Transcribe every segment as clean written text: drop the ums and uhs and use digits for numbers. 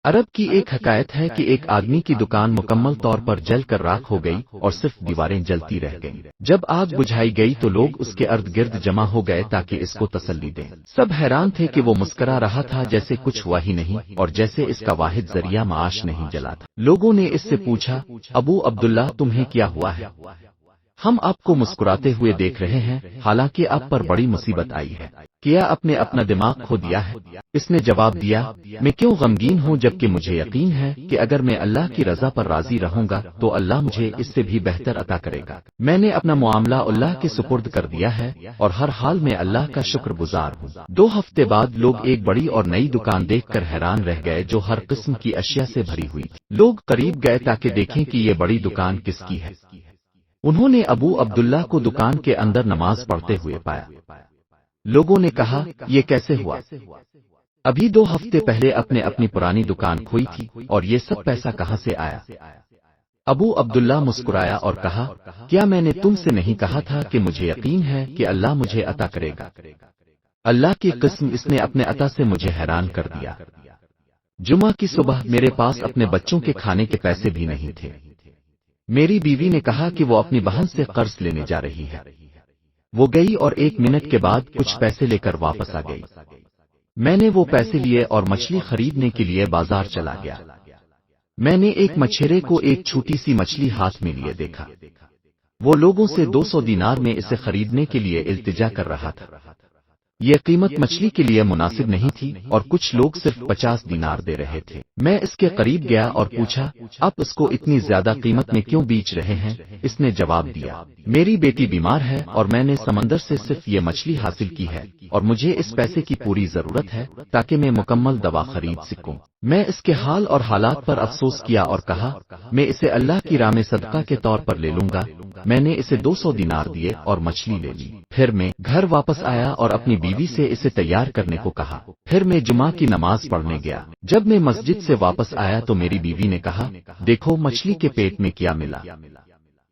عرب کی ایک حکایت ہے کہ ایک آدمی کی دکان مکمل طور پر جل کر راکھ ہو گئی اور صرف دیواریں جلتی رہ گئیں۔ جب آگ بجھائی گئی تو لوگ اس کے ارد گرد جمع ہو گئے تاکہ اس کو تسلی دیں۔ سب حیران تھے کہ وہ مسکرا رہا تھا جیسے کچھ ہوا ہی نہیں اور جیسے اس کا واحد ذریعہ معاش نہیں جلا تھا۔ لوگوں نے اس سے پوچھا، ابو عبداللہ تمہیں کیا ہوا ہے؟ ہم آپ کو مسکراتے ہوئے دیکھ رہے ہیں، حالانکہ آپ پر بڑی مصیبت آئی ہے۔ کیا آپ نے اپنا دماغ کھو دیا ہے؟ اس نے جواب دیا، میں کیوں غمگین ہوں جبکہ مجھے یقین ہے کہ اگر میں اللہ کی رضا پر راضی رہوں گا تو اللہ مجھے اس سے بھی بہتر عطا کرے گا۔ میں نے اپنا معاملہ اللہ کے سپرد کر دیا ہے اور ہر حال میں اللہ کا شکر گزار ہوں۔ 2 ہفتے بعد لوگ ایک بڑی اور نئی دکان دیکھ کر حیران رہ گئے جو ہر قسم کی اشیاء سے بھری ہوئی تھی۔ لوگ قریب گئے تاکہ دیکھیں کہ یہ بڑی دکان کس کی ہے۔ انہوں نے ابو عبداللہ کو دکان کے اندر نماز پڑھتے ہوئے پایا۔ لوگوں نے کہا، یہ کیسے ہوا؟ ابھی 2 ہفتے پہلے اپنی پرانی دکان کھوئی تھی اور یہ سب پیسہ کہاں سے آیا؟ ابو عبداللہ مسکرایا اور کہا، کیا میں نے تم سے نہیں کہا تھا کہ مجھے یقین ہے کہ اللہ مجھے عطا کرے گا؟ اللہ کی قسم، اس نے اپنے عطا سے مجھے حیران کر دیا۔ جمعہ کی صبح میرے پاس اپنے بچوں کے کھانے کے پیسے بھی نہیں تھے۔ میری بیوی نے کہا کہ وہ اپنی بہن سے قرض لینے جا رہی ہے۔ وہ گئی اور 1 منٹ کے بعد کچھ پیسے لے کر واپس آ گئی۔ میں نے وہ پیسے لیے اور مچھلی خریدنے کے لیے بازار چلا گیا۔ میں نے ایک مچھیرے کو ایک چھوٹی سی مچھلی ہاتھ میں لیے دیکھا۔ وہ لوگوں سے 200 دینار میں اسے خریدنے کے لیے التجا کر رہا تھا۔ یہ قیمت مچھلی کے لیے مناسب نہیں تھی اور کچھ لوگ صرف 50 دینار دے رہے تھے۔ میں اس کے قریب گیا اور پوچھا، آپ اس کو اتنی زیادہ قیمت میں کیوں بیچ رہے ہیں؟ اس نے جواب دیا، میری بیٹی بیمار ہے اور میں نے سمندر سے صرف یہ مچھلی حاصل کی ہے اور مجھے اس پیسے کی پوری ضرورت ہے تاکہ میں مکمل دوا خرید سکوں۔ میں اس کے حال اور حالات پر افسوس کیا اور کہا، میں اسے اللہ کی راہ میں صدقہ کے طور پر لے لوں گا۔ میں نے اسے 200 دینار دیے اور مچھلی لے لی۔ پھر میں گھر واپس آیا اور اپنی بیوی سے اسے تیار کرنے کو کہا۔ پھر میں جمعہ کی نماز پڑھنے گیا۔ جب میں مسجد سے واپس آیا تو میری بیوی نے کہا، دیکھو مچھلی کے پیٹ میں کیا ملا۔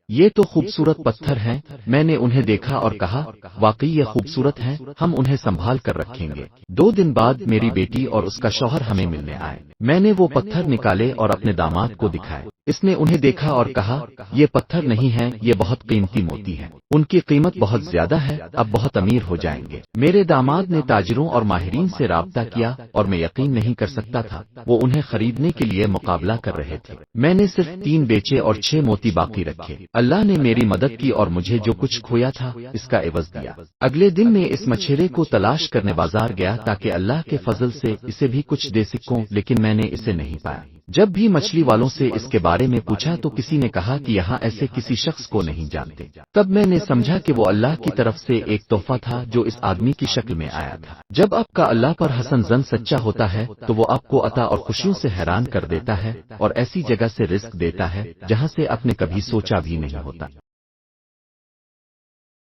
یہ تو خوبصورت پتھر ہیں۔ میں نے انہیں دیکھا اور کہا، واقعی یہ خوبصورت ہیں، ہم انہیں سنبھال کر رکھیں گے۔ 2 دن بعد میری بیٹی اور اس کا شوہر ہمیں ملنے آئے۔ میں نے وہ پتھر نکالے اور اپنے داماد کو دکھائے۔ اس نے انہیں دیکھا اور کہا، یہ پتھر نہیں ہیں، یہ بہت قیمتی موتی ہیں، ان کی قیمت بہت زیادہ ہے، اب بہت امیر ہو جائیں گے۔ میرے داماد نے تاجروں اور ماہرین سے رابطہ کیا اور میں یقین نہیں کر سکتا تھا، وہ انہیں خریدنے کے لیے مقابلہ کر رہے تھے۔ میں نے صرف 3 بیچے اور 6 موتی باقی رکھے۔ اللہ نے میری مدد کی اور مجھے جو کچھ کھویا تھا اس کا عوض دیا۔ اگلے دن میں اس مچھیرے کو تلاش کرنے بازار گیا تاکہ اللہ کے فضل سے اسے بھی کچھ دے سکوں، لیکن میں نے اسے نہیں پایا۔ جب بھی مچھلی والوں سے اس کے بارے میں پوچھا تو کسی نے کہا کہ یہاں ایسے کسی شخص کو نہیں جانتے۔ تب میں نے سمجھا کہ وہ اللہ کی طرف سے ایک تحفہ تھا جو اس آدمی کی شکل میں آیا تھا۔ جب آپ کا اللہ پر حسن زن سچا ہوتا ہے تو وہ آپ کو عطا اور خوشیوں سے حیران کر دیتا ہے اور ایسی جگہ سے رزق دیتا ہے جہاں سے آپ نے کبھی سوچا بھی نہیں ہوتا۔